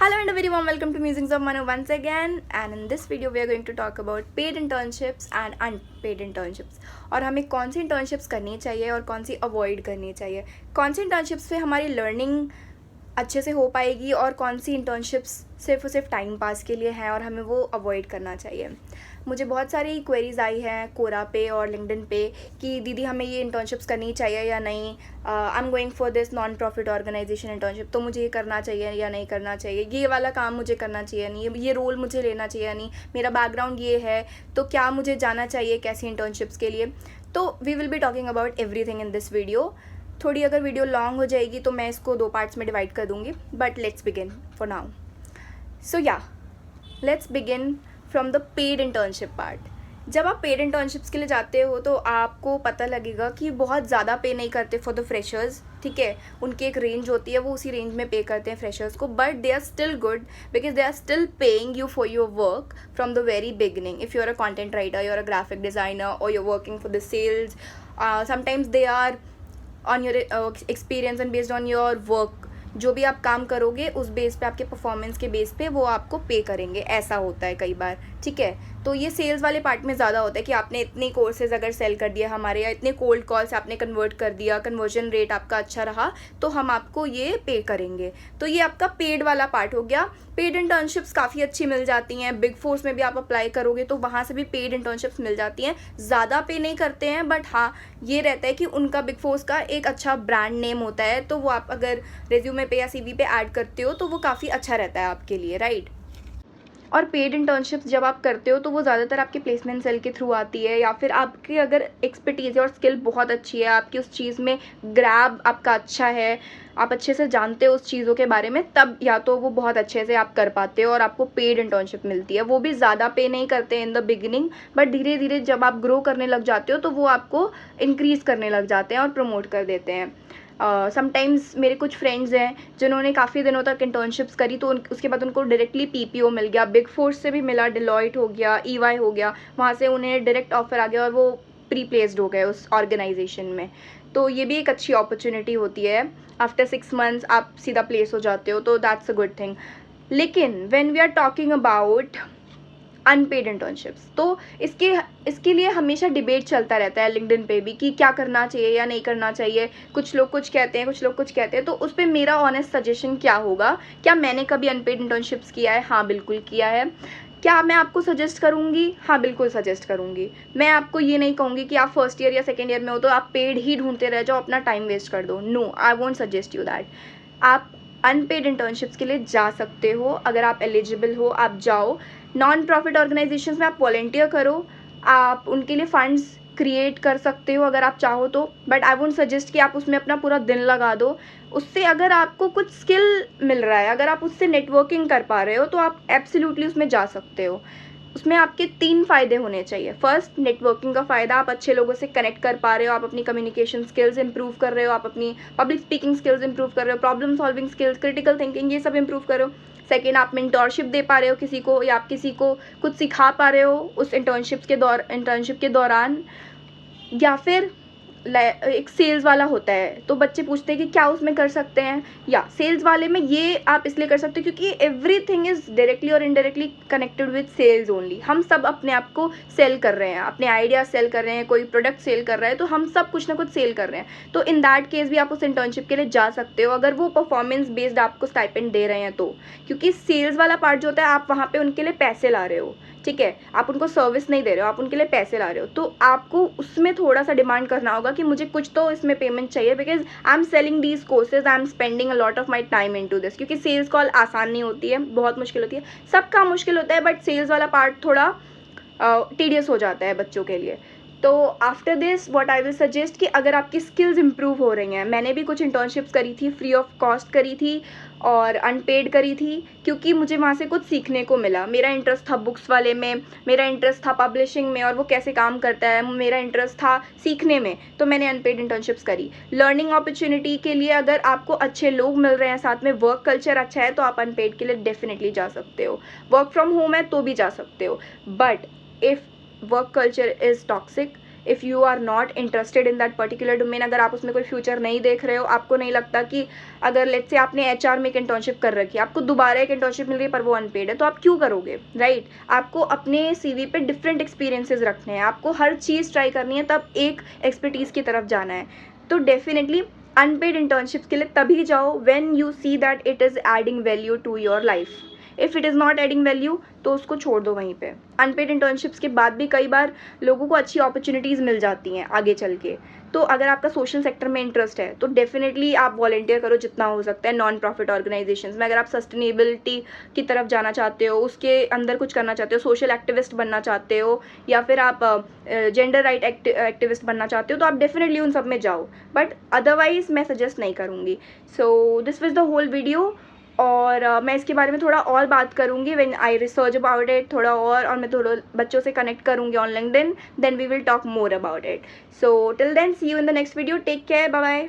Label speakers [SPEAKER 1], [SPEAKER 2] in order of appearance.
[SPEAKER 1] Hello and a very warm welcome to Musings of Manu once again, and in this video we are going to talk about paid internships and unpaid internships और हमें कौन सी internships करनी चाहिए और कौन सी avoid करनी चाहिए, कौन सी internships पे हमारी learning अच्छे से हो पाएगी और कौन सी इंटर्नशिप्स सिर्फ और सिर्फ टाइम पास के लिए हैं और हमें वो अवॉइड करना चाहिए। मुझे बहुत सारी क्वेरीज़ आई हैं कोरा पे और लिंक्डइन पे कि दीदी हमें ये इंटर्नशिप्स करनी चाहिए या नहीं, I am going for this non profit organisation internship, तो मुझे ये करना चाहिए या नहीं करना चाहिए, ये वाला काम मुझे करना चाहिए नहीं, ये रोल मुझे लेना चाहिए या नहीं, मेरा बैकग्राउंड ये है तो क्या मुझे जाना चाहिए कैसी इंटर्नशिप्स के लिए। तो we will be talking about everything in this video. थोड़ी अगर वीडियो लॉन्ग हो जाएगी तो मैं इसको 2 पार्ट्स में डिवाइड कर दूंगी, but let's begin for now. So या let's begin from the paid internship part. जब आप पेड इंटर्नशिप्स के लिए जाते हो तो आपको पता लगेगा कि बहुत ज़्यादा पे नहीं करते फॉर द फ्रेशर्स, ठीक है, उनकी एक रेंज होती है, वो उसी रेंज में पे करते हैं फ्रेशर्स को, but they are still good because they are still paying you for your work from the very beginning. If you are a content writer, you are a graphic designer और you are working for the sales, sometimes they are on your experience and based on your work, जो भी आप काम करोगे उस base पे, आपके performance के बेस पे वो आपको पे करेंगे, ऐसा होता है कई बार, ठीक है। तो ये सेल्स वाले पार्ट में ज़्यादा होता है कि आपने इतने कोर्सेज अगर सेल कर दिया हमारे, या इतने कोल्ड कॉल्स आपने कन्वर्ट कर दिया, कन्वर्जन रेट आपका अच्छा रहा तो हम आपको ये पे करेंगे। तो ये आपका पेड वाला पार्ट हो गया। पेड इंटर्नशिप्स काफ़ी अच्छी मिल जाती हैं, बिग फोर्स में भी आप अप्लाई करोगे तो वहाँ से भी पेड इंटर्नशिप्स मिल जाती हैं, ज़्यादा पे नहीं करते हैं, बट हाँ ये रहता है कि उनका बिग फोर्स का एक अच्छा ब्रांड नेम होता है, तो वो आप अगर रेज्यूमे पे या सीवी पे ऐड करते हो तो वो काफ़ी अच्छा रहता है आपके लिए, राइट। और पेड इंटर्नशिप्स जब आप करते हो तो वो ज़्यादातर आपके प्लेसमेंट सेल के थ्रू आती है, या फिर आपकी अगर एक्सपर्टीज़ और स्किल बहुत अच्छी है, आपकी उस चीज़ में ग्रैब आपका अच्छा है, आप अच्छे से जानते हो उस चीज़ों के बारे में, तब या तो वो बहुत अच्छे से आप कर पाते हो और आपको पेड इंटर्नशिप मिलती है। वो भी ज़्यादा पे नहीं करते इन द बिगिनिंग, बट धीरे धीरे जब आप ग्रो करने लग जाते हो तो वो आपको इंक्रीज़ करने लग जाते हैं और प्रमोट कर देते हैं। समटाइम्स मेरे कुछ फ्रेंड्स हैं जिन्होंने काफ़ी दिनों तक इंटर्नशिप्स करी तो उसके बाद उनको डायरेक्टली पीपीओ मिल गया, बिग फोर्स से भी मिला, डिलॉयट हो गया, ईवाई हो गया, वहाँ से उन्हें डायरेक्ट ऑफर आ गया और वो प्री प्लेस्ड हो गए उस ऑर्गेनाइजेशन में। तो ये भी एक अच्छी अपॉर्चुनिटी होती है, आफ्टर 6 मंथ्स आप सीधा प्लेस हो जाते हो, तो दैट्स अ गुड थिंग। लेकिन when we are talking about unpaid internships, तो इसके लिए हमेशा डिबेट चलता रहता है लिंक्डइन पे भी कि क्या करना चाहिए या नहीं करना चाहिए। कुछ लोग कुछ कहते हैं, कुछ लोग कुछ कहते हैं, तो उस पर मेरा ऑनेस्ट सजेशन क्या होगा। क्या मैंने कभी अनपेड इंटर्नशिप्स किया है? हाँ बिल्कुल किया है। क्या मैं आपको सजेस्ट करूँगी? हाँ बिल्कुल सजेस्ट करूँगी। मैं आपको ये नहीं कहूँगी कि आप फर्स्ट ईयर या सेकेंड ईयर में हो तो आप पेड ही ढूंढते रह जाओ, अपना टाइम वेस्ट कर दो। No, I won't suggest you that. आप अनपेड इंटर्नशिप्स के लिए जा सकते हो, अगर आप एलिजिबल हो आप जाओ। नॉन प्रॉफिट ऑर्गेनाइजेशंस में आप वॉलंटियर करो, आप उनके लिए फंड्स क्रिएट कर सकते हो अगर आप चाहो तो, बट आई वोंट सजेस्ट कि आप उसमें अपना पूरा दिन लगा दो। उससे अगर आपको कुछ स्किल मिल रहा है, अगर आप उससे नेटवर्किंग कर पा रहे हो तो आप एब्सोल्युटली उसमें जा सकते हो। उसमें आपके 3 फ़ायदे होने चाहिए। फर्स्ट, नेटवर्किंग का फ़ायदा, आप अच्छे लोगों से कनेक्ट कर पा रहे हो, आप अपनी कम्युनिकेशन स्किल्स इंप्रूव कर रहे हो, आप अपनी पब्लिक स्पीकिंग स्किल्स इंप्रूव कर रहे हो, problem solving skills, critical thinking, ये सब इंप्रूव कर रहे हो। सेकेंड, आप मेंटोरशिप दे पा रहे हो किसी को, या आप किसी को कुछ सिखा पा रहे हो उस इंटर्नशिप के दौरान। या फिर एक सेल्स वाला होता है तो बच्चे पूछते हैं कि क्या उसमें कर सकते हैं, या सेल्स वाले में ये आप इसलिए कर सकते हो क्योंकि एवरीथिंग इज़ डायरेक्टली और indirectly connected with sales only. हम सब अपने आप को सेल कर रहे हैं, अपने आइडिया सेल कर रहे हैं, कोई प्रोडक्ट सेल कर रहा है, तो हम सब कुछ ना कुछ सेल कर रहे हैं। तो इन दैट केस भी आप उस इंटर्नशिप के लिए जा सकते हो अगर वो परफॉर्मेंस बेस्ड आपको स्टाइपेंड दे रहे हैं तो, क्योंकि सेल्स वाला पार्ट जो होता है आप वहाँ पे उनके लिए पैसे ला रहे हो, ठीक है, आप उनको सर्विस नहीं दे रहे हो, आप उनके लिए पैसे ला रहे हो, तो आपको उसमें थोड़ा सा डिमांड करना होगा कि मुझे कुछ तो इसमें पेमेंट चाहिए, because I am selling these courses, I am spending a lot of my time into this. क्योंकि सेल्स कॉल आसान नहीं होती है, बहुत मुश्किल होती है, सबका मुश्किल होता है, बट सेल्स वाला पार्ट थोड़ा टीडियस हो जाता है बच्चों के लिए। तो after this what I will suggest कि अगर आपकी स्किल्स इंप्रूव हो रही हैं, मैंने भी कुछ इंटर्नशिप्स करी थी, फ्री ऑफ कॉस्ट करी थी और अनपेड करी थी, क्योंकि मुझे वहाँ से कुछ सीखने को मिला। मेरा इंटरेस्ट था बुक्स वाले में, मेरा इंटरेस्ट था पब्लिशिंग में और वो कैसे काम करता है, मेरा इंटरेस्ट था सीखने में, तो मैंने अनपेड इंटर्नशिप्स करी। लर्निंग अपॉर्चुनिटी के लिए अगर आपको अच्छे लोग मिल रहे हैं, साथ में वर्क कल्चर अच्छा है, तो आप अनपेड के लिए डेफिनेटली जा सकते हो। वर्क फ्रॉम होम है तो भी जा सकते हो, but if work culture is toxic, if you are not interested in that particular domain, अगर आप उसमें कोई फ्यूचर नहीं देख रहे हो, आपको नहीं लगता कि अगर लेट्स से आपने एचआर में एक इंटर्नशिप कर रखी है, आपको दोबारा एक इंटर्नशिप मिल रही है पर वो अनपेड है, तो आप क्यों करोगे, राइट? आपको अपने सीवी पे डिफरेंट एक्सपीरियंसेस रखने हैं, आपको हर चीज़ ट्राई करनी है, तब एक एक्सपर्टीज़ की तरफ जाना है। तो डेफिनेटली अनपेड इंटर्नशिप्स के लिए तभी जाओ when you see that it is adding value to your life. If it is not adding value तो उसको छोड़ दो वहीं पे। अनपेड इंटर्नशिप्स के बाद भी कई बार लोगों को अच्छी अपॉर्चुनिटीज़ मिल जाती हैं आगे चल के। तो अगर आपका सोशल सेक्टर में इंटरेस्ट है तो डेफिनेटली आप वॉलंटियर करो जितना हो सकता है नॉन प्रॉफिट ऑर्गेनाइजेशंस में। अगर आप सस्टेनेबिलिटी की तरफ जाना चाहते हो, उसके अंदर कुछ करना चाहते हो, सोशल एक्टिविस्ट बनना चाहते हो, या फिर आप जेंडर राइट एक्टिविस्ट बनना चाहते हो, तो आप डेफिनेटली उन सब में जाओ, बट अदरवाइज मैं सजेस्ट नहीं करूँगी। So this was the whole video. और मैं इसके बारे में थोड़ा और बात करूँगी when I research about it थोड़ा और मैं थोड़ा बच्चों से कनेक्ट करूँगी on LinkedIn, then we will talk more about it. So till then see you in the next video, take care, bye bye.